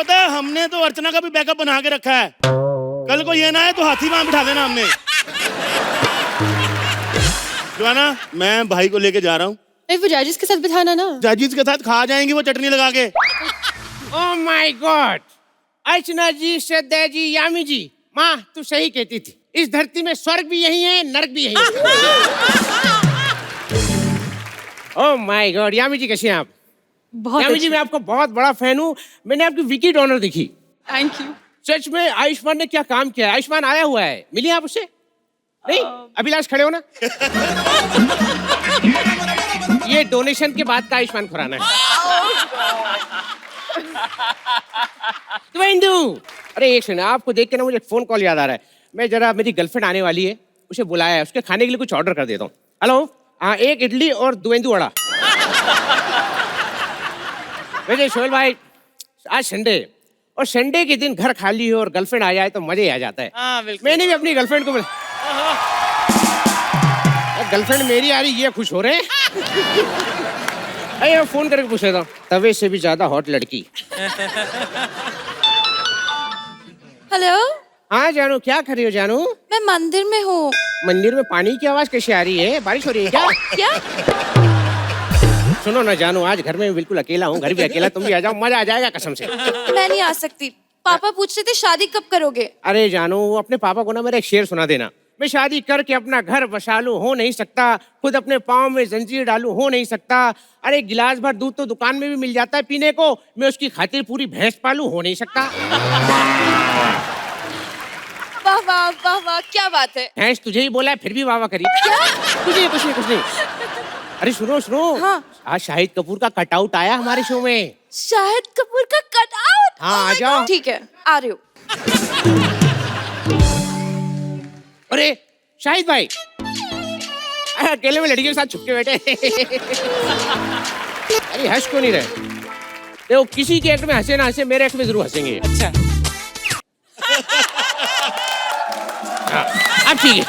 पता है हमने तो अर्चना का भी बैकअप बना के रखा है, कल को ये ना है तो हाथी वहां बिठा देना हमने। जो है ना, मैं भाई को लेके जा रहा हूँ। वो जाजिस के साथ बिठाना ना। जाजिस के साथ खा जाएंगी वो चटनी लगा के। ओह माय गॉड, अर्चना जी, श्रद्धा जी, यामी जी, माँ तू सही कहती थी, इस धरती में स्वर्ग भी यही है, नरक भी यही है। ओह माय गॉड, यामी जी कैसे हैं आप? बहुत यामी जी मैं आपको बहुत बड़ा फैन हूँ, मैंने आपकी विकी डॉनर देखी। Thank you. सच में आयुष्मान ने क्या काम किया है। आयुष्मान आया हुआ है, मिली आप उससे? नहीं, अभिलाष खड़े हो ना। ये डोनेशन के बाद का आयुष्मान खुराना है। तो अरे एक सेकंड, आपको देख के ना मुझे फोन कॉल याद आ रहा है। मैं जरा, मेरी गर्लफ्रेंड आने वाली है, उसे बुलाया है, उसके खाने के लिए कुछ ऑर्डर कर देता हूँ। हेलो, हाँ, एक इडली और दुवेंदू वड़ा। वैसे शोएल भाई, आज संडे, और संडे के दिन घर खाली हो और गर्लफ्रेंड आ जाए तो मजे ही आ जाता है। मैंने भी अपनी गर्लफ्रेंड को गर्लफ्रेंड मेरी आ रही, ये खुश हो रहे हैं। अरे फोन करके पूछ लेता हूँ, तवे से भी ज्यादा हॉट लड़की। हेलो। हाँ जानू, क्या कर रही हो जानू? मैं मंदिर में हूँ। मंदिर में पानी की आवाज कैसे आ रही है? बारिश हो रही है क्या? क्या? सुनो ना जानू, आज घर में बिल्कुल अकेला हूँ, घर भी अकेला, तुम भी आ जाओ, मजा आ जाएगा कसम से। मैं नहीं आ सकती, पापा पूछ रहे थे शादी कब करोगे। अरे जानू, अपने पापा को ना मेरा एक शेर सुना देना। मैं शादी करके अपना घर बसा लूं, हो नहीं सकता। खुद अपने पाँव में जंजीर डालूं, हो नहीं सकता। अरे गिलास भर दूध तो दुकान में भी मिल जाता है पीने को, मैं उसकी खातिर पूरी भैंस पालूं, हो नहीं सकता। वाह वाह वाह वाह, क्या बात है। भैंस तुझे ही बोला है, फिर भी वाह वाह करी। कुछ नहीं कुछ नहीं कुछ नहीं। अरे सुनो सुनो, हाँ। आज शाहिद कपूर का कटआउट आया हमारे शो में। शाहिद कपूर का कटआउट? हाँ, आ जाओ। ठीक है, आ रही हूँ। अरे शाहिद भाई, अकेले में लड़की के साथ छुपके बैठे। अरे हंस क्यों नहीं रहे? देखो, किसी के एक्ट में हंसे ना हंसे, मेरे एक्ट में जरूर हंसेंगे। अच्छा, हाँ, अब ठीक है।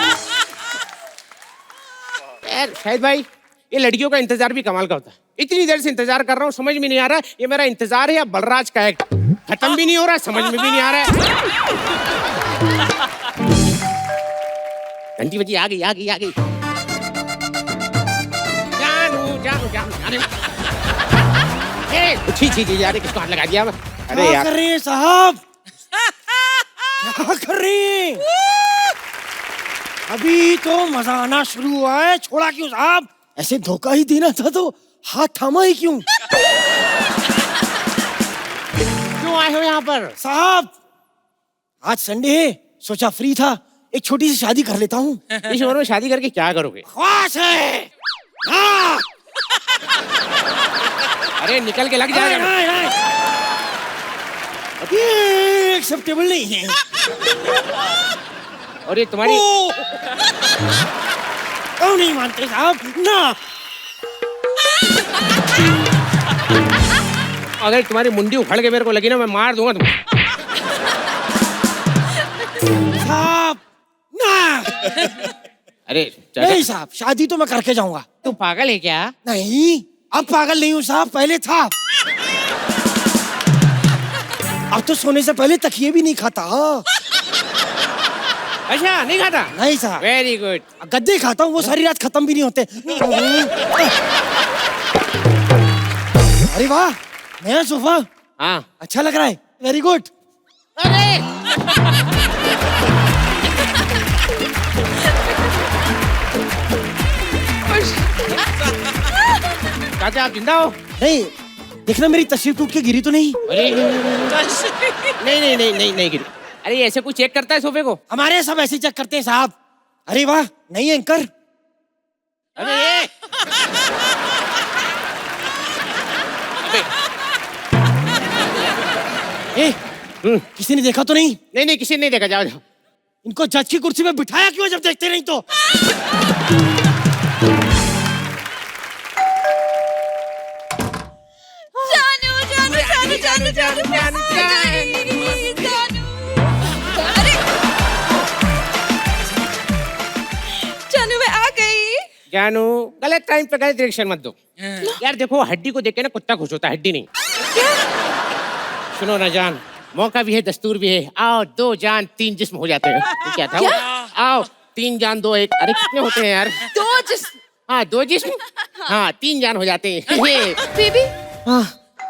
यार शाहिद भाई, ये लड़कियों का इंतजार भी कमाल का होता है। इतनी देर से इंतजार कर रहा हूँ, समझ में नहीं आ रहा ये मेरा इंतजार है या बलराज का एक्ट। खत्म भी नहीं हो रहा, समझ में भी नहीं आ रहा है। घंटी बजी, आ गई आ गई आ गई। जानू जानू जानू जानू। छी छी छी, यार किसको हाथ लगा दिया? अरे यार, कर रही है साहब? क्या कर रही हैं? अभी तो मजा आना शुरू हुआ है, छोड़ा क्यों साहब? ऐसे धोखा ही देना था तो हाथ थामा ही क्यों? क्यों आए हो यहाँ पर? साहब आज संडे है, सोचा फ्री था, एक छोटी सी शादी कर लेता हूँ। इस उम्र में शादी करके क्या करोगे? ख्वाहिश है। हाँ। अरे निकल के लग जाएगा। ये एक्सेप्टेबल नहीं है। और ये तुम्हारी क्यों नहीं मानते साहब? ना, अगर तुम्हारी मुंडी उखड़ के मेरे को लगी ना, मैं मार दूंगा तुम्हें। साहब ना। अरे नहीं साहब, शादी तो मैं करके जाऊंगा। तू पागल है क्या? नहीं, अब पागल नहीं हूँ साहब, पहले था। अब तो सोने से पहले तकिए भी नहीं खाता। अच्छा, नहीं खाता? नहीं साहब। Very good. गद्दे खाता हूँ, वो सारी रात खत्म भी नहीं होते। अरे वाह, नया सोफा। हाँ, अच्छा लग रहा है, वेरी गुड। अरे चाचा आप जिंदा हो? नहीं, देखना मेरी तस्वीर टूट के गिरी तो नहीं? अरे नहीं नहीं नहीं नहीं नहीं गिरी। अरे ऐसे कोई चेक करता है सोफे को? हमारे सब ऐसे चेक करते हैं साहब। अरे वाह, नहीं एंकर। अरे किसी ने देखा तो नहीं? नहीं नहीं, किसी ने नहीं देखा। जाओ जाओ। इनको जज की कुर्सी में बिठाया क्यों जब देखते नहीं तो? जानू जानू जानू जानू जानू जानू जानू। अरे जानू, मैं आ गई। जानू, गलत टाइम पे गलत रिएक्शन मत दो। यार देखो, हड्डी को देख के ना कुत्ता खुश होता है, हड्डी नहीं। सुनो ना जान, मौका भी है, दस्तूर भी है। आओ, 2 जान 3 जिस्म हो जाते हैं। ये क्या था? क्या? आओ, 3 जान 2 एक। अरे कितने होते हैं यार? 2 जिस्म। हाँ, 2 जिस्म। हाँ, 3 जान हो जाते हैं। बेबी, हाँ,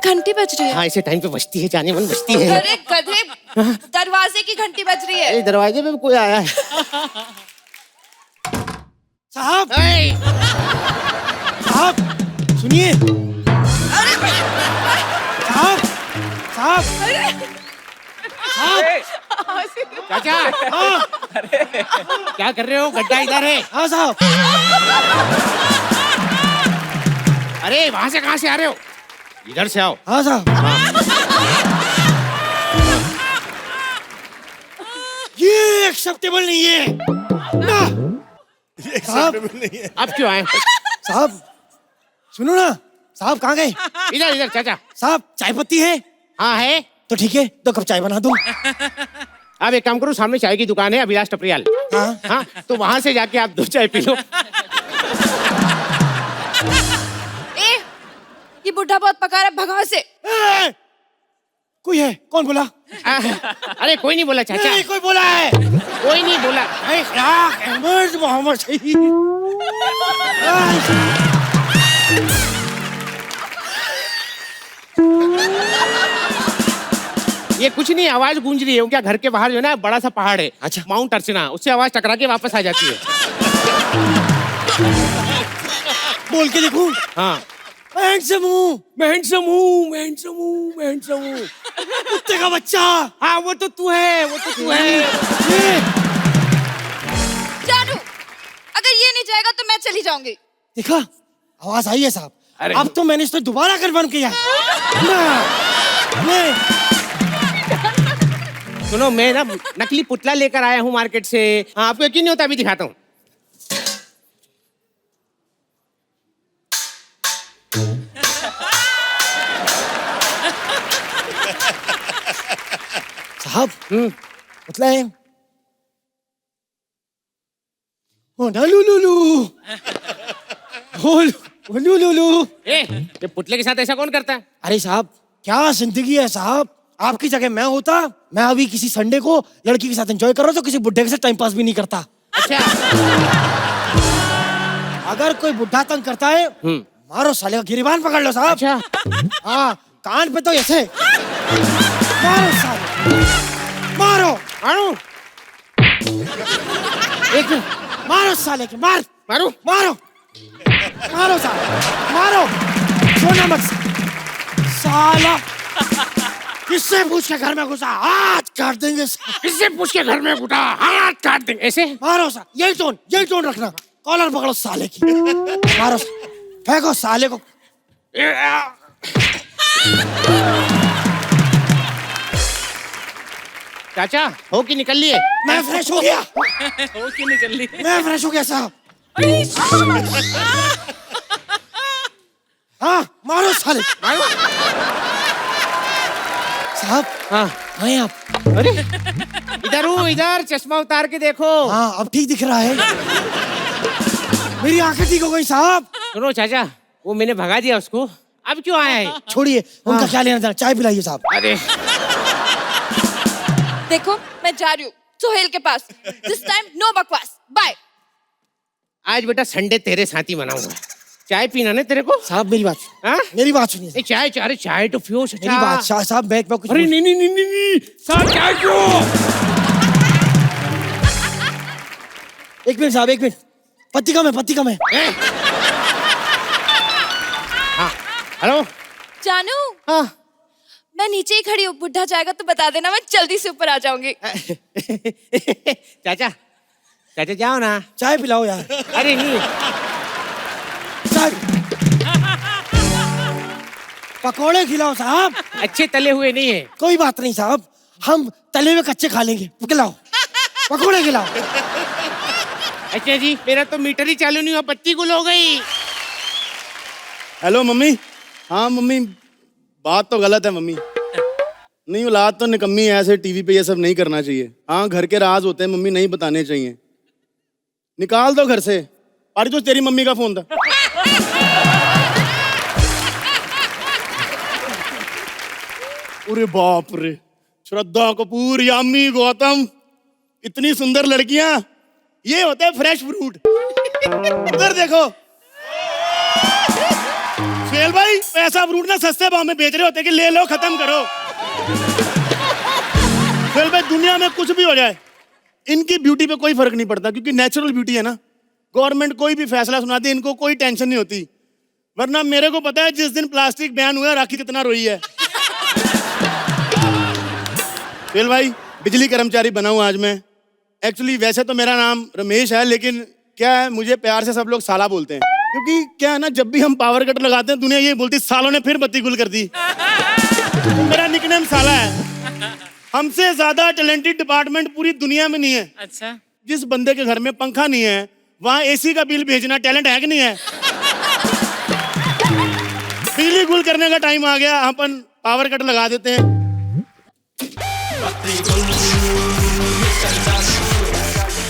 घंटी बज रही है। हाँ, इसे टाइम पे बजती है, जाने मन बजती है। अरे गधे, दरवाजे की घंटी बज रही है। अरे दरवाजे पे भी कोई आया है। साहब ऐ, साहब सुनिए। साहब साहब साहब। चाचा, हाँ क्या कर रहे हो? गड्ढा इधर है। हाँ साहब। अरे वहां से कहाँ से आ रहे हो? इधर से आओ। हाँ साहब। ये एक्सेप्टेबल नहीं है ना साहब। अब क्यों आए? साहब सुनो ना, साहब कहाँ गए? इधर इधर चाचा। साहब चाय पत्ती है? हाँ है। तो ठीक है, 2 कप चाय बना दो। अब एक काम करो, सामने चाय की दुकान है, अभिलाष टपरियाल। हाँ हाँ, तो वहां से जाके आप 2 चाय पी लो। ए, ये बुढ़ा बहुत पका रहा है, भगाओ से। ए, कोई है? कौन बोला? अरे कोई नहीं बोला चाचा, नहीं, कोई बोला है। कोई नहीं बोला। अहमद मोहम्मद सही। ये कुछ नहीं, आवाज गूंज रही है क्या? घर के बाहर जो है ना बड़ा सा पहाड़ है, अच्छा। माउंट अर्चना, उससे आवाज टकरा के वापस आ जाती है। बोल के देखूं? हाँ, हैंडसम हूँ, हैंडसम हूँ, हैंडसम हूँ, हैंडसम हूँ। कुत्ते का बच्चा। हाँ, वो तो तू है, वो तो तू है। ये जानू, अगर ये नहीं जाएगा तो मैं चली जाऊंगी। देखा, आवाज आई है साहब। अरे। अब तो मैंने इसको दोबारा कन्फर्म किया है ना। मैं सुनो, मैं ना नकली पुतला लेकर आया हूँ मार्केट से। हाँ, आपको यकीन नहीं होता, अभी दिखाता हूँ। साहब पुतला है। ओ लुलुलु, ओ लुलुलु। ये पुतले के साथ ऐसा कौन करता है? अरे साहब, क्या जिंदगी है साहब। आपकी जगह मैं होता, मैं अभी किसी संडे को लड़की के साथ एंजॉय कर रहा हूँ, तो किसी बुढ़े के साथ टाइम पास भी नहीं करता। अच्छा। अगर कोई बुढ़ा तंग करता है, मारो साले का गिरिबान पकड़ लो साहब। अच्छा। हाँ, कान पे तो ऐसे मारो साले, मारो मारू? एक मारो साले के, मार मारू? मारो मारो साले, मारो। सोना मत साला। किससे पूछ के घर में घुसा? हाथ काट देंगे। इससे पूछ के घर में घुटा, हाथ काट देंगे। ऐसे मारो सा, यही टोन रखना। कॉलर पकड़ो साले की, मारो, फेंको साले को। चाचा, हो कि निकल लिए? मैं फ्रेश हो गया, हो कि निकल लिए? मैं फ्रेश हो गया साहब। हाँ, मारो साले, मारू? साहब। हाँ। आए आप? अरे इधर हूँ, इधर चश्मा उतार के देखो। हाँ, अब ठीक दिख रहा है। मेरी आंखें ठीक हो गई साहब। सुनो चाचा, वो मैंने भगा दिया उसको, अब क्यों आया है? छोड़िए, उनका क्या लेना देना। चाय पिलाइए साहब। अरे देखो, मैं जा रही हूँ सोहेल के पास। दिस टाइम नो बकवास, बाय। आज बेटा संडे तेरे साथ ही मनाऊंगा। चाय पीना ना तेरे को? साहब मेरी बात, हाँ? मेरी बात सुनिए। ए, चाय चाय, चाय तो पियो मेरी बात साहब, बैग पे कुछ। अरे नहीं नहीं नहीं नहीं नहीं, साहब चाय पियो। एक मिनट साहब, एक मिनट। पत्ती कम है, पत्ती कम है। हाँ, हेलो। जानू, हाँ। मैं नीचे ही खड़ी हूँ, बुढ़ा जाएगा तो बता देना, मैं जल्दी से ऊपर आ जाऊंगी। चाचा, चाचा जाओ ना। चाय पिलाओ यार। अरे नहीं, चाय, पकौड़े खिलाओ साहब। अच्छे तले हुए नहीं है। कोई बात नहीं साहब, हम तले हुए कच्चे खा लेंगे। खिलाओ, पकौड़े खिलाओ। अच्छा जी, मेरा तो मीटर ही चालू नहीं हुआ, बत्ती गुल हो गई। Hello mummy. हाँ मम्मी, बात तो गलत है मम्मी। नहीं, औलाद तो निकम्मी है, ऐसे टीवी पे ये सब नहीं करना चाहिए। हाँ, घर के राज होते हैं मम्मी, नहीं बताने चाहिए। निकाल दो घर से। अरे तो तेरी मम्मी का फोन था। अरे बाप रे, श्रद्धा कपूर, यामी गौतम, इतनी सुंदर लड़कियां, ये होता है फ्रेश फ्रूट। उधर देखो सुहेल भाई, ऐसा फ्रूट ना सस्ते भाव में बेच रहे होते कि ले लो खत्म करो। सुहेल भाई, दुनिया में कुछ भी हो जाए, इनकी ब्यूटी पे कोई फर्क नहीं पड़ता, क्योंकि नेचुरल ब्यूटी है ना। गवर्नमेंट कोई भी फैसला सुनाती है, इनको कोई टेंशन नहीं होती। वरना मेरे को पता है जिस दिन प्लास्टिक बैन हुआ, राखी कितना रोई है। सुहेल भाई, बिजली कर्मचारी बना हूं आज मैं। एक्चुअली वैसे तो मेरा नाम रमेश है, लेकिन क्या है, मुझे प्यार से सब लोग साला बोलते हैं, क्योंकि क्या है ना, जब भी हम पावर कट लगाते हैं दुनिया ये बोलती सालों ने फिर बत्ती गुल कर दी। तो मेरा निकनेम साला है। हमसे ज्यादा टैलेंटेड डिपार्टमेंट पूरी दुनिया में नहीं है। अच्छा, जिस बंदे के घर में पंखा नहीं है वहां एसी का बिल भेजना टैलेंट है कि नहीं है? बिजली गुल करने का टाइम आ गया, अपन पावर कट लगा देते हैं।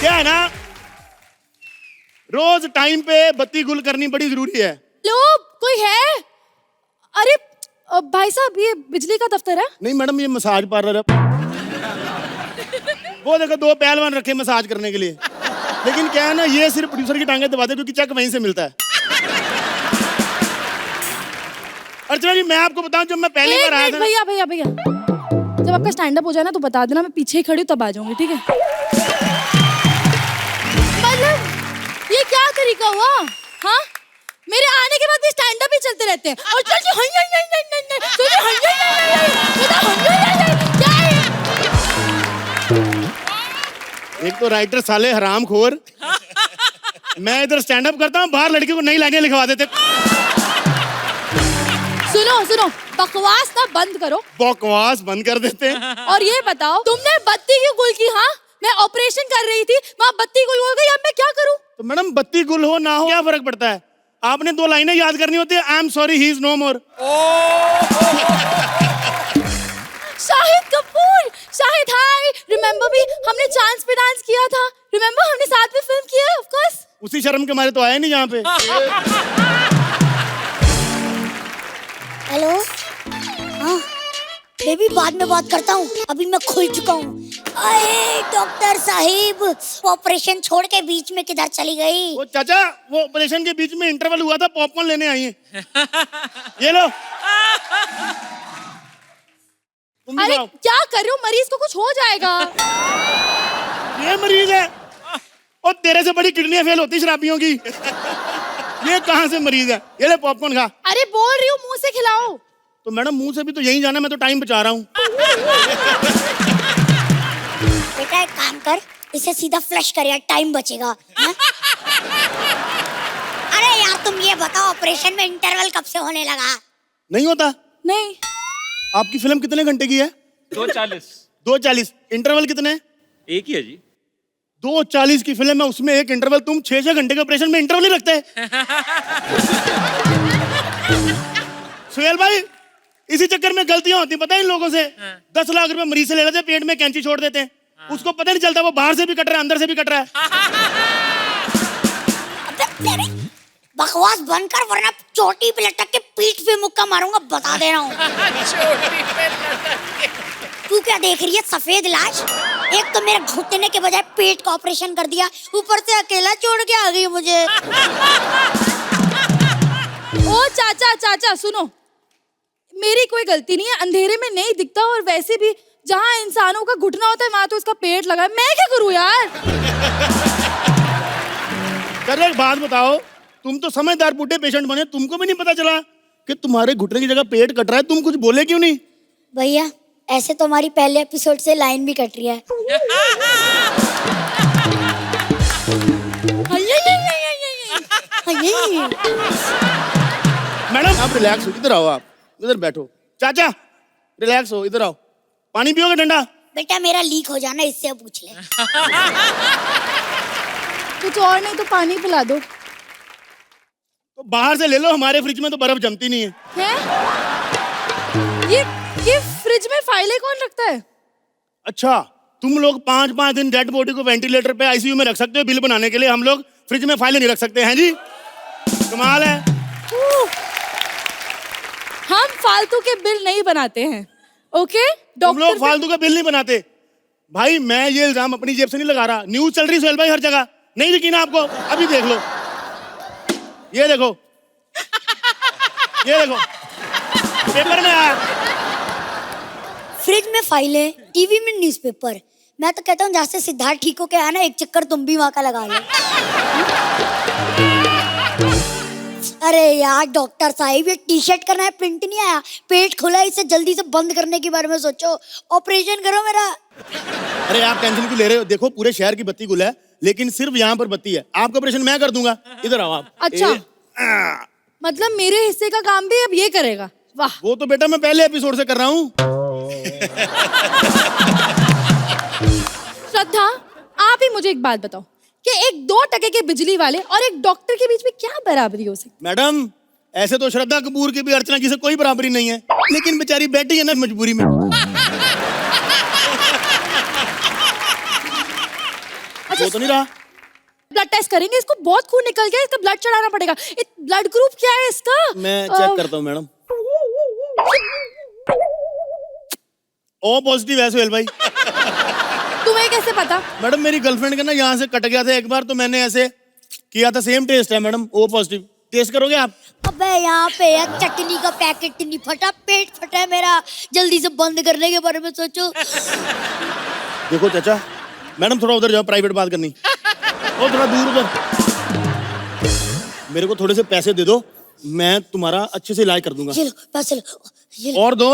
क्या है ना, रोज टाइम पे बत्ती गुल करनी बड़ी जरूरी है। लो, कोई है? अरे भाई साहब, ये बिजली का दफ्तर है? नहीं मैडम, ये मसाज पार्लर है। वो देखो 2 पहलवान रखे मसाज करने के लिए। लेकिन क्या है ना, ये सिर्फ प्रोड्यूसर की टांगे दबाते, क्योंकि चेक वहीं से मिलता है। अर्चना जी, मैं आपको बताऊं, जब मैं पहली बार आया था, भैया भैया भैया, जब आपका स्टैंड अप हो जाए ना तो बता देना, मैं पीछे ही खड़ी हूँ, तब आ जाऊंगी, ठीक है? मतलब ये क्या तरीका हुआ? हाँ, मेरे आने के बाद भी स्टैंड अप ही चलते रहते हैं। और चल जी, हई हई हई हई हई, चल जी, हई हई हई हई, इधर हई हई हई हई, क्या है? एक तो राइटर साले हरामखोर, मैं इधर स्टैंड अप करता हूँ, बाहर लड़की को नई लाइनें लिखवा देते। सुनो सुनो, बकवास ना बंद करो। बकवास बंद कर देते हैं। और ये बताओ, तुमने बत्ती क्यों गुल की? हाँ, मैं ऑपरेशन कर रही थी, वहाँ बत्ती गुल हो गई, अब मैं क्या करूँ? तो मैडम, बत्ती गुल हो ना हो क्या फर्क पड़ता है? आपने 2 लाइनें याद करनी होती है, I am sorry he is no more. Shahid Kapoor, Shahid hi, remember भी हमने चांस पे डांस किया था, रिमेम्बर हमने साथ में फिल्म किया है, ऑफ कोर्स। उसी शर्म के मारे तो आए नहीं यहाँ पे। हेलो, हाँ बेबी, बाद में बात करता हूँ, अभी मैं खुल चुका हूँ। अरे डॉक्टर साहिब, ऑपरेशन छोड़ के बीच में किधर चली गई? वो चाचा, वो ऑपरेशन के बीच में इंटरवल हुआ था, पॉपकॉर्न लेने आई हैं। ये लो। तुम भी अरे खाओ। क्या कर रहे हो? मरीज को कुछ हो जाएगा। ये मरीज है, और तेरे से बड़ी किडनियां फेल होती शराबियों की। ये कहाँ से मरीज है? ये ले पॉपकॉर्न खा। अरे बोल रही हूँ, मुंह से खिलाओ। तो मैडम, मुंह से भी तो यहीं जाना, मैं तो टाइम बचा रहा हूँ। बेटा एक काम कर, इसे सीधा फ्लश कर यार, टाइम बचेगा। हाँ? अरे यार तुम ये बताओ, ऑपरेशन में इंटरवल कब से होने लगा? नहीं होता? नहीं, आपकी फिल्म कितने घंटे की है? 2:40। 2:40। इंटरवल कितने? एक ही है जी। 2:40 की फिल्म है, उसमें एक इंटरवल। तुम 6 घंटे के ऑपरेशन में इंटरवल नहीं रखते? सुहेल भाई, इसी चक्कर में गलतियां होती पता है इन लोगों से। 10 लाख रुपए मरीज से ले लेते हैं, पेट में कैंची छोड़ देते हैं। उसको पता नहीं चलता वो बाहर से भी कट रहा है, अंदर से भी कट रहा है। अबे तेरे बकवास बंद कर, वरना चोटी पे लटक के पीठ पे मुक्का मारूंगा, बता दे रहा हूँ। तू क्या देख रही है, सफेद लाश? एक तो मेरे घुटने के बजाय पेट का ऑपरेशन कर दिया, ऊपर से अकेला छोड़ के आ गई मुझे। ओ चाचा चाचा सुनो, मेरी कोई गलती नहीं है, अंधेरे में नहीं दिखता, और वैसे भी जहाँ इंसानों का घुटना होता है वहां तो इसका पेट लगा है, मैं क्या करूँ यार? चलो एक बात बताओ, तुम तो समझदार बूढ़े पेशेंट बने, तुमको भी नहीं पता चला कि तुम्हारे घुटने की जगह पेट कट रहा है? तुम कुछ बोले क्यों नहीं? भैया ऐसे तो हमारी पहले एपिसोड से लाइन भी कट रही है। मैडम आप रिलैक्स हो, इधर आओ, आप इधर बैठो। चाचा रिलैक्स हो, इधर आओ। पानी पियोगे ठंडा? बेटा मेरा लीक हो जाना, इससे पूछ ले। कुछ और नहीं तो पानी पिला दो। तो बाहर से ले लो, हमारे फ्रिज में तो बर्फ जमती नहीं है। हैं? ये फ्रिज में फाइलें कौन रखता है? अच्छा, तुम लोग 5-5 दिन डेड बॉडी को वेंटिलेटर पे आईसीयू में रख सकते हो बिल बनाने के लिए, हम लोग फ्रिज में फाइलें नहीं रख सकते हैं जी? कमाल है। हम फालतू के बिल नहीं बनाते हैं, ओके तुम लोग डॉक्टर फालतू का बिल नहीं बनाते भाई। मैं ये इल्जाम अपनी जेब से नहीं लगा रहा, न्यूज चल रही सोहेल भाई हर जगह। नहीं यकीन आपको? अभी देख लो, ये देखो, ये देखो पेपर में आया। फ्रिज में फाइलें, टीवी में न्यूज़पेपर। मैं तो कहता हूँ जहाँ से सिद्धार्थ ठीक होके आया ना, एक चक्कर तुम भी वहां का लगा लो। अरे यार डॉक्टर साहिब, ये टी शर्ट करना है, प्रिंट नहीं आया, पेट खुला है, इसे जल्दी से बंद करने के बारे में सोचो, ऑपरेशन करो मेरा। अरे आप टेंशन क्यों ले रहे हो? देखो पूरे शहर की बत्ती गुल है, लेकिन सिर्फ यहाँ पर बत्ती है। आपका ऑपरेशन मैं कर दूंगा, इधर आओ आप। अच्छा मतलब मेरे हिस्से का काम भी अब ये करेगा? वाह। वो तो बेटा मैं पहले एपिसोड से कर रहा हूँ। श्रद्धा, आप ही मुझे एक बात बताओ कि एक 2 टके के बिजली वाले और एक डॉक्टर के बीच में क्या बराबरी हो सकती? मैडम ऐसे तो श्रद्धा कपूर की भी अर्चना की से कोई बराबरी नहीं है, लेकिन बेचारी बैठी है ना मजबूरी में। वो तो नहीं रहा। ब्लड टेस्ट करेंगे, इसको बहुत खून निकल गया, इसका ब्लड चढ़ाना पड़ेगा। ब्लड ग्रुप क्या है इसका? मैं चेक करता हूँ मैडम। ओ पॉजिटिव है सोहेल भाई। तुम्हें कैसे पता? मैडम मेरी गर्लफ्रेंड का ना यहाँ से कट गया था एक बार, तो मैंने ऐसे किया था। सेम टेस्ट है मैडम, ओ पॉजिटिव। टेस्ट करोगे आप? अबे यहाँ पे यार चटनी का पैकेट नहीं फटा, पेट फटा है मेरा, जल्दी से बंद करने के बारे में सोचो। देखो चाचा, मैडम थोड़ा उधर जाओ, प्राइवेट बात करनी। ओ थोड़ा दूर उधर। मेरे को थोड़े से पैसे दे दो, मैं तुम्हारा अच्छे से इलाज कर दूंगा। ये लो पैसे लो, ये लो। और दो।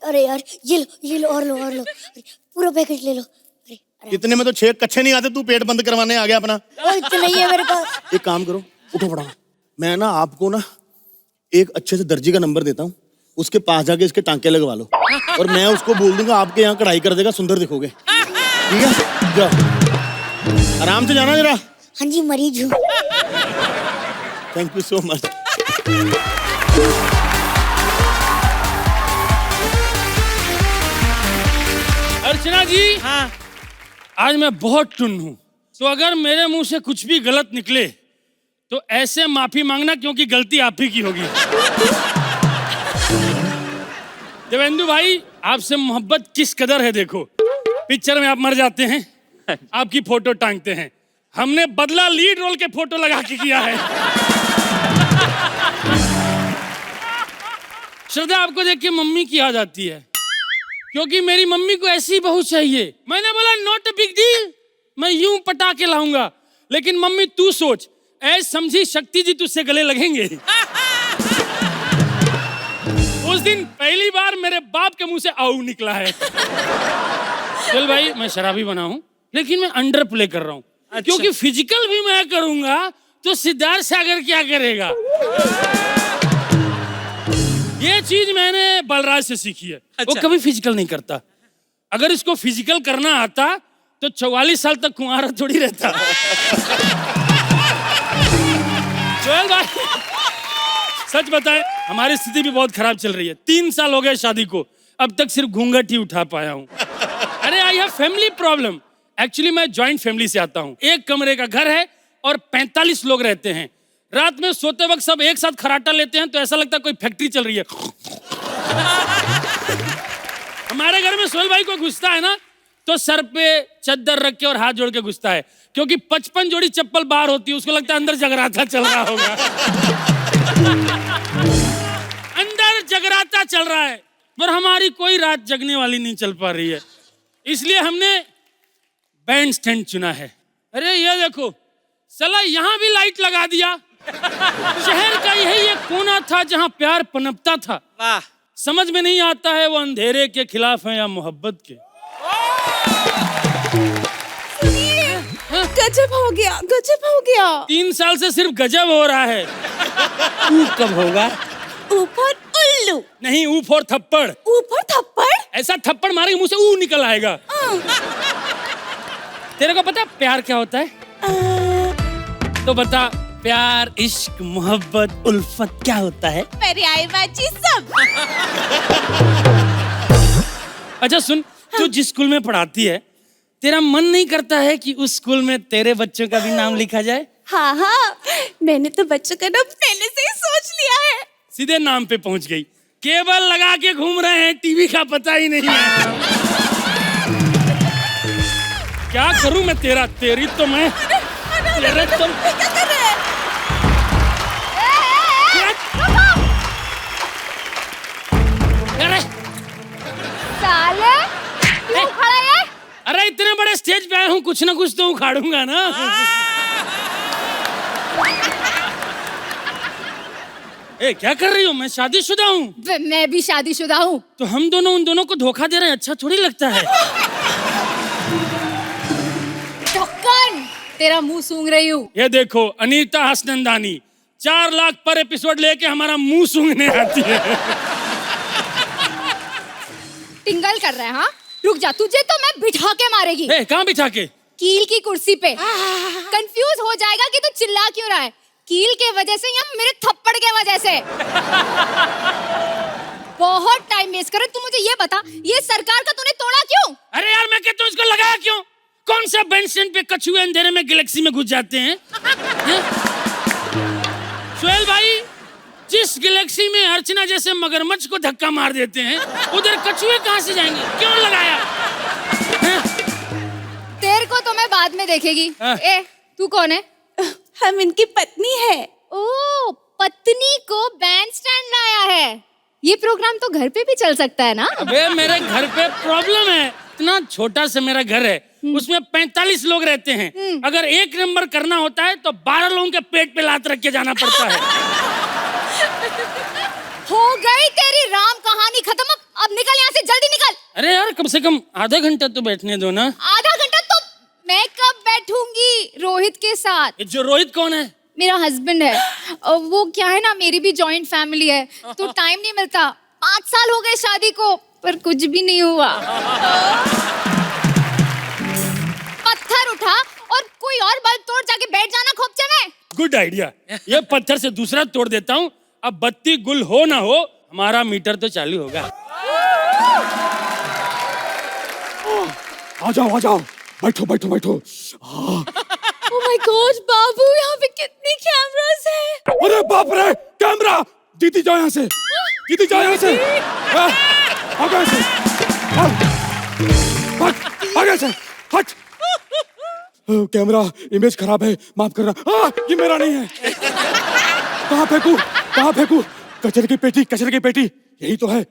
अरे यार ये लो और लो और लो, अरे, पूरा पैकेट ले लो। अरे अरे इतने में तो 6 कच्चे नहीं आते, तू पेट बंद करवाने आ गया अपना। वो इतना ही है मेरे पास। एक काम करो, उठो फटा। मैं ना आपको ना एक अच्छे से दर्जी का नंबर देता हूँ, उसके पास जाके इसके टांके लगवा लो, और मैं उसको बोल दूंगा आपके यहाँ कढ़ाई कर देगा, सुंदर दिखोगे। ठीक है, जाओ आराम से जाना जरा। हाँ जी मरीज हूँ। Thank you so much. Archana ji, हाँ आज मैं बहुत टुन्न हूँ, तो अगर मेरे मुंह से कुछ भी गलत निकले तो ऐसे माफी मांगना, क्योंकि गलती आप ही की होगी। देवेंदु भाई, आपसे मोहब्बत किस कदर है देखो। पिक्चर में आप मर जाते हैं, आपकी फोटो टांगते हैं। हमने बदला लीड रोल के फोटो लगा के किया है। श्रद्धा, आपको देख के मम्मी की याद आती है, क्योंकि मेरी मम्मी को ऐसी बहू चाहिए। मैंने बोला नॉट अ बिग डील, मैं यूं पटा के लाऊंगा, लेकिन मम्मी तू सोच, ऐ समझी शक्ति जी तुझसे गले लगेंगे। उस दिन पहली बार मेरे बाप के मुंह से आऊ निकला है। चल भाई, मैं शराबी बना हूं, लेकिन मैं अंडर प्ले कर रहा हूं। अच्छा। क्योंकि फिजिकल भी मैं करूंगा तो सिद्धार्थ सागर क्या करेगा। ये चीज मैंने बलराज से सीखी है। अच्छा। वो कभी फिजिकल नहीं करता। अगर इसको फिजिकल करना आता तो 44 साल तक कुंवारा थोड़ी रहता। सोहेल भाई, सच बताएं, हमारी स्थिति भी बहुत खराब चल रही है। 3 साल हो गए शादी को, अब तक सिर्फ घूंघट ही उठा पाया हूं। अरे I have family problem. Actually मैं जॉइंट फैमिली से आता हूं। 1 कमरे का घर है और 45 लोग रहते हैं। रात में सोते वक्त सब एक साथ खराटा लेते हैं तो ऐसा लगता है कोई फैक्ट्री चल रही है। हमारे घर में सोहेल भाई को घुसता है ना, तो सर पे चद्दर रख के और हाथ जोड़ के घुसता है, क्योंकि 55 जोड़ी चप्पल बाहर होती है, उसको लगता है अंदर जगराता चल रहा होगा। अंदर जगराता चल रहा है, पर हमारी कोई रात जगने वाली नहीं चल पा रही है, इसलिए हमने बैंड स्टैंड चुना है। अरे ये देखो साला, यहाँ भी लाइट लगा दिया। शहर का यही एक कोना था जहाँ प्यार पनपता था। वाह, समझ में नहीं आता है वो अंधेरे के खिलाफ है या मोहब्बत के। गजब हो गया, गजब हो गया। 3 साल से सिर्फ गजब हो रहा है। कब होगा? ऊपर उल्लू, नहीं, ऊ फोर थप्पड़। ऊपर थप्पड़। ऐसा थप्पड़ मारेंगे मुंह से ऊ निकल आएगा। तेरे को पता प्यार क्या होता है? तो बता, प्यार, इश्क, मोहब्बत, उल्फत क्या होता है? परियाई बाजी सब। अच्छा सुन, तू जिस स्कूल में पढ़ाती है, तेरा मन नहीं करता है कि उस स्कूल में तेरे बच्चों का भी नाम लिखा जाए? हाँ हाँ, मैंने तो बच्चों का नाम पहले से ही सोच लिया है। सीधे नाम पे पहुंच गई। केबल लगा के घूम रहे हैं, टीवी का पता ही नहीं है। क्या करूं मैं तेरा, तेरी तो मैं तेरे तो क्या कर रहे हैं? अरे साले क्यों खड़ा है? अरे इतने बड़े स्टेज पे आया हूँ, कुछ ना कुछ तो उखाड़ूंगा ना। ए, क्या कर रही हो? मैं शादीशुदा हूँ। मैं भी शादीशुदा हूँ। तो हम दोनों उन दोनों को धोखा दे रहे हैं, अच्छा थोड़ी लगता है। ढक्कन, तेरा मुंह सूंघ रही हूँ। ये देखो अनीता हसनंदानी 4 लाख पर एपिसोड लेके हमारा मुंह सूंघने आती है। टिंगल कर रहा है? हाँ, रुक जा, तुझे तो मैं बिठा के मारेगी। ए, कहाँ बिठा के? कील की कुर्सी पे। कंफ्यूज हो जाएगा कि तू चिल्ला क्यों रहा है। कील के वजह से या मेरे थप्पड़ के वजह से? बहुत टाइम वेस्ट कर रहा है। तू मुझे ये बता, ये सरकार का तूने तोड़ा क्यों? अरे यार, मैं कहता हूँ इसको लगाया क्यों? कौन सा बेंच स्टैंड पे कछुए अंधेरे में गैलेक्सी में घुस जाते हैं? सोहेल भाई, जिस गैलेक्सी में अर्चना जैसे मगरमच्छ को धक्का मार देते हैं, उधर कछुए कहाँ से जाएंगे? क्यों लगाया? तेरे को तो मैं बाद में देखेगी। ए, तू कौन है? हम इनकी पत्नी है। ओ, पत्नी को बैंड स्टैंड लाया है। ये प्रोग्राम तो घर पे भी चल सकता है ना? अबे मेरे घर पे प्रॉब्लम है, इतना छोटा सा मेरा घर है, उसमें 45 लोग रहते हैं। अगर 1 नंबर करना होता है तो 12 लोगों के पेट पे लात रख के जाना पड़ता है। हो गई तेरी राम कहानी खत्म। अब निकल यहाँ से, जल्दी निकल। अरे यार, कम से कम आधा घंटा तो बैठने दो ना। आधा घंटा तो मैं कब बैठूंगी रोहित के साथ? ये जो रोहित कौन है? मेरा हस्बैंड है। वो क्या है ना, मेरी भी जॉइंट फैमिली है, तो टाइम नहीं मिलता। 5 साल हो गए शादी को, पर कुछ भी नहीं हुआ। पत्थर उठा और कोई और बल्ब तोड़, जाके बैठ जाना खोपचे में। Good idea. ये पत्थर से दूसरा तोड़ देता हूँ। अब बत्ती गुल हो ना हो, हमारा मीटर तो चालू होगा। आ जाओ, बैठो बैठो बैठो। Oh my God, बाबू, यहाँ पे कितनी कैमरास है। अरे बाप रे, कैमरा! दीदी जाओ यहाँ से, दीदी जाओ यहाँ से। भागो यहाँ से, भाग यहाँ से, हट। कैमरा, इमेज खराब है, माफ करना। ये मेरा नहीं है। कहाँ फेंकू? कचरे की पेटी, यही तो है।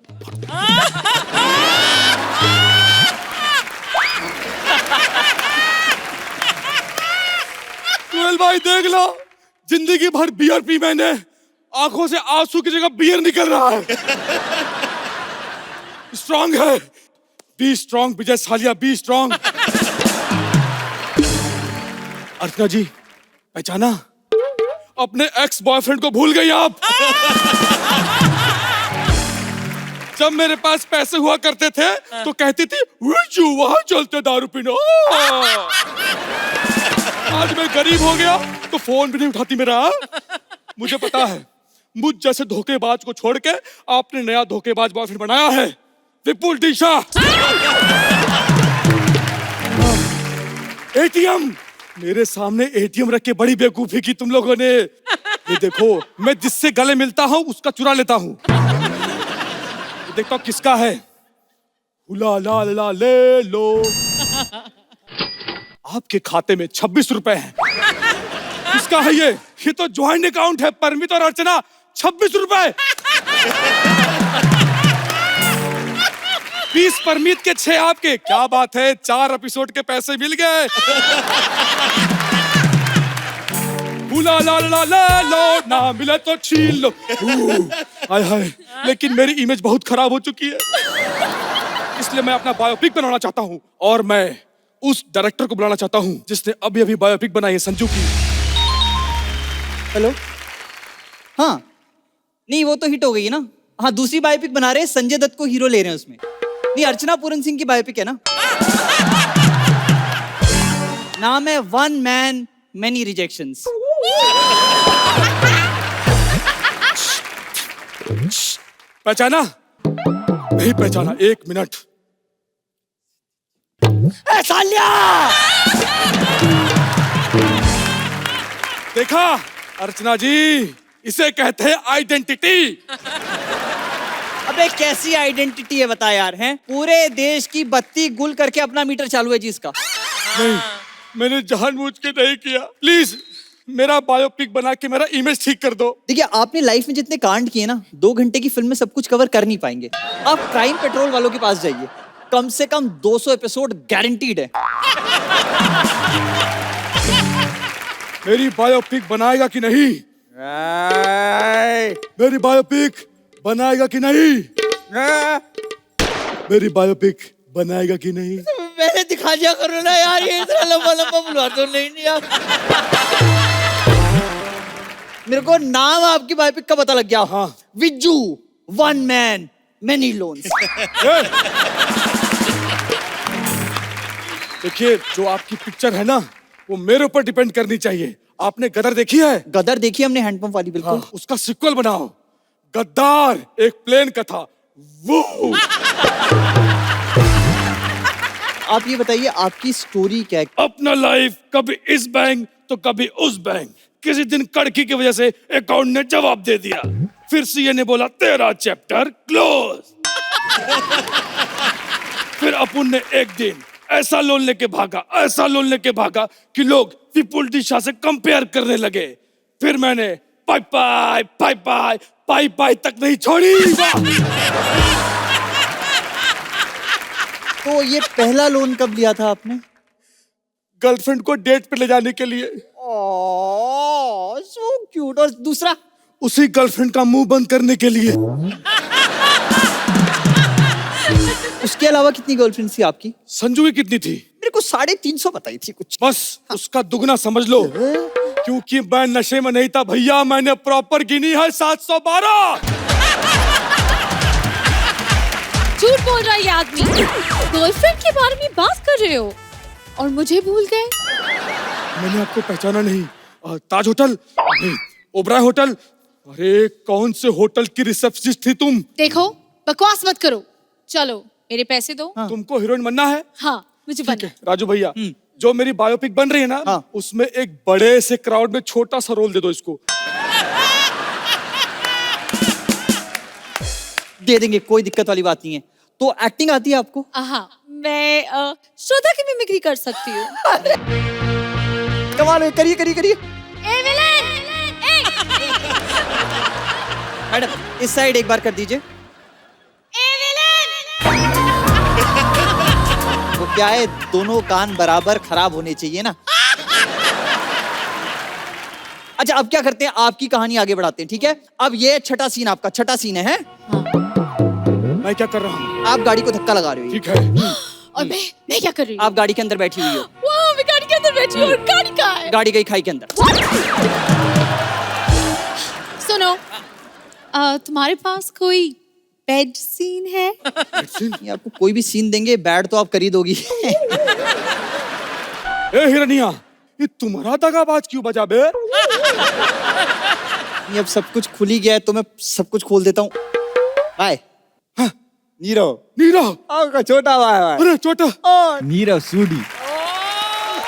सोहेल भाई देख लो, जिंदगी भर बियर पी मैंने, आंखों से आंसू की जगह बियर निकल रहा है। स्ट्रांग है, be strong Vijay Salia, be strong. Archana ji, पहचाना? अपने एक्स बॉयफ्रेंड को भूल गई आप? जब मेरे पास पैसे हुआ करते थे तो कहती थी वहाँ चलते दारू पीने। आज मैं गरीब हो गया तो फोन भी नहीं उठाती मेरा। मुझे पता है, मुझ जैसे धोखेबाज को छोड़ के आपने नया धोखेबाज बॉयफ्रेंड बनाया है, विपुल दिशा। एटीएम, मेरे सामने एटीएम रख के बड़ी बेवकूफी की तुम लोगों ने। ये देखो, मैं जिससे गले मिलता हूँ उसका चुरा लेता हूँ। देखता हूँ किसका है। हुला ला ला ले लो। आपके खाते में 26 रुपए हैं। किसका है ये? ये तो ज्वाइंट अकाउंट है, परमित और अर्चना। 26 रुपए। 20 परमित के 6 आपके। क्या बात है, 4 एपिसोड के पैसे मिल गए। हुला ला ला ला लो, ना मिले तो छीन लो। हाय हाय, लेकिन मेरी इमेज बहुत खराब हो चुकी है, इसलिए मैं अपना बायोपिक बनाना चाहता हूँ, और मैं उस डायरेक्टर को बुलाना चाहता हूँ जिसने अभी अभी बायोपिक बनाई है, संजू की। हेलो, हाँ, नहीं वो तो हिट हो गई है ना। हाँ, दूसरी बायोपिक बना रहे हैं, संजय दत्त को हीरो ले रहे हैं उसमें। नहीं, अर्चना पूरन सिंह की बायोपिक है ना। नाम है वन मैन मैनी रिजेक्शंस। पहचाना? नहीं पहचाना, 1 मिनट। सालिया! देखा अर्चना जी, इसे कहते हैं आइडेंटिटी। अबे कैसी आइडेंटिटी है बता यार, हैं? पूरे देश की बत्ती गुल करके अपना मीटर चालू है जी इसका। नहीं, मैंने जानबूझ के नहीं किया। प्लीज मेरा बायोपिक बना के मेरा इमेज ठीक कर दो। देखिए आपने लाइफ में जितने कांड किए ना, 2 घंटे की फिल्म में सब कुछ कवर कर नहीं पाएंगे। आप क्राइम पेट्रोल वालों के पास जाइए, कम से कम 200 एपिसोड गारंटीड है। मेरी बायोपिक बनाएगा कि नहीं? मेरी बायोपिक बनाएगा कि नहीं? मेरी बायोपिक बनाएगा कि नहीं? मैंने दिखा दिया करो ना यार, ये इतना लंबा लंबा बुलवा तो नहीं यार। मेरे को नाम आपकी बायोपिक का पता लग गया। हाँ। Vijju, one man many loans. देखिए जो आपकी पिक्चर है ना, वो मेरे ऊपर डिपेंड करनी चाहिए। आपने गदर देखी है? गदर देखी हमने, हैंडपंप वाली बिल्कुल। हाँ, उसका सिक्वल बनाओ, गद्दार एक प्लेन कथा। वो आप ये बताइए आपकी स्टोरी क्या है? अपना लाइफ कभी इस बैंक तो कभी उस बैंक। किसी दिन कड़की की वजह से अकाउंट ने जवाब दे दिया, फिर सीए ने बोला तेरा चैप्टर क्लोज। फिर अपुन ने एक दिन ऐसा लोन लेके भागा, ऐसा लोन लेके भागा कि लोग विपुल दिशा से कंपेयर करने लगे। फिर मैंने पाई पाई पाई पाई पाई पाई तक नहीं छोड़ी। तो ये पहला लोन कब लिया था आपने? गर्लफ्रेंड को डेट पे ले जाने के लिए। So cute. और दूसरा? उसी गर्लफ्रेंड का मुंह बंद करने के लिए। उसके अलावा कितनी गर्लफ्रेंड थी आपकी? संजू की कितनी थी? मेरे को 350 बताई थी कुछ। बस उसका दुगना समझ लो, क्योंकि मैं नशे में नहीं था भैया। मैंने प्रॉपर गिनी है 712। झूठ बोल रहा है ये आदमी। गर्लफ्रेंड के बारे में बात कर रहे हो और मुझे भूल गए। मैंने आपको पहचाना नहीं। ताज होटल नहीं, ओबराय होटल। अरे कौन से होटल की रिसेप्शनिस्ट थी तुम? देखो बकवास मत करो, चलो मेरे पैसे दो। तुमको हीरोइन बनना है? हाँ मुझे बनना है। राजू भैया, जो मेरी बायोपिक बन रही है ना, हाँ। उसमें एक बड़े से क्राउड में छोटा सा रोल दे दो इसको। दे देंगे, कोई दिक्कत वाली बात नहीं है। तो एक्टिंग आती है आपको? हाँ मैं श्रोता की मिमिक्री कर सकती हूँ। कमाल है, करिए करिए करिए। A villain! मैडम इस साइड एक बार कर दीजिए। वो क्या है, दोनों कान बराबर खराब होने चाहिए ना। अच्छा अब क्या करते हैं, आपकी कहानी आगे बढ़ाते हैं, ठीक है? अब ये छठा सीन आपका, छठा सीन है? मैं क्या कर रहा हूँ? आप गाड़ी को धक्का लगा रहे हो। ठीक है। और मैं क्या कर रही हूँ? आप गाड़ी के अंदर बैठी हुई हो। वाह, मैं गाड़ी के अंदर बैठी हूँ और गाड़ी कहाँ है? गाड़ी गई खाई के अंदर। सुनो, तुम्हारे पास कोई बेड सीन है? ये आपको कोई भी सीन देंगे, बैड तो आप कर ही दोगी। ए हिरनिया, ये तुम्हारा दगाबाज क्यों बजा बे? ये अब सब कुछ खुल ही गया है तो मैं सब कुछ खोल देता हूँ। बाय। नीरव। नीरव? आपका छोटा भाई। अरे छोटा। नीरव सूडी।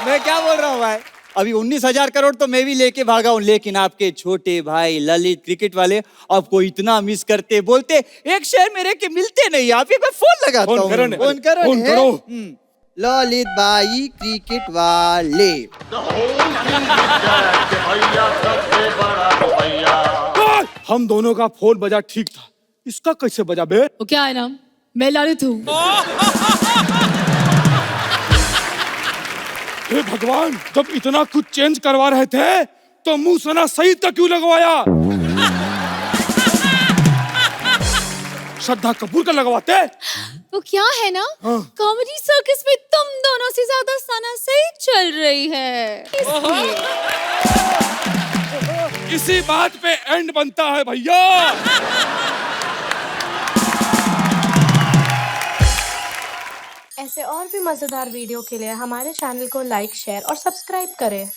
मैं क्या बोल रहा हूँ भाई, अभी 19,000 करोड़ तो मैं भी लेके भागा हूँ, लेकिन आपके छोटे भाई ललित क्रिकेट वाले आपको इतना मिस करते, बोलते एक शहर में रह के मिलते नहीं। आप एक बार फोन लगाता हूँ। फोन करो। ललित भाई क्रिकेट वाले। हम दोनों का फोन बजा ठीक था, इसका कैसे बजा बे? वो क्या है नाम? मैं ललित हूँ। हे भगवान, जब इतना कुछ चेंज करवा रहे थे तो मुंह सना सईद का क्यों लगवाया? श्रद्धा कपूर का लगवाते। वो क्या है ना, हाँ। कॉमेडी सर्कस में तुम दोनों से ज्यादा सना सही चल रही है, इसलिए। इसी बात पे एंड बनता है भैया। ऐसे और भी मजेदार वीडियो के लिए हमारे चैनल को लाइक, शेयर और सब्सक्राइब करें।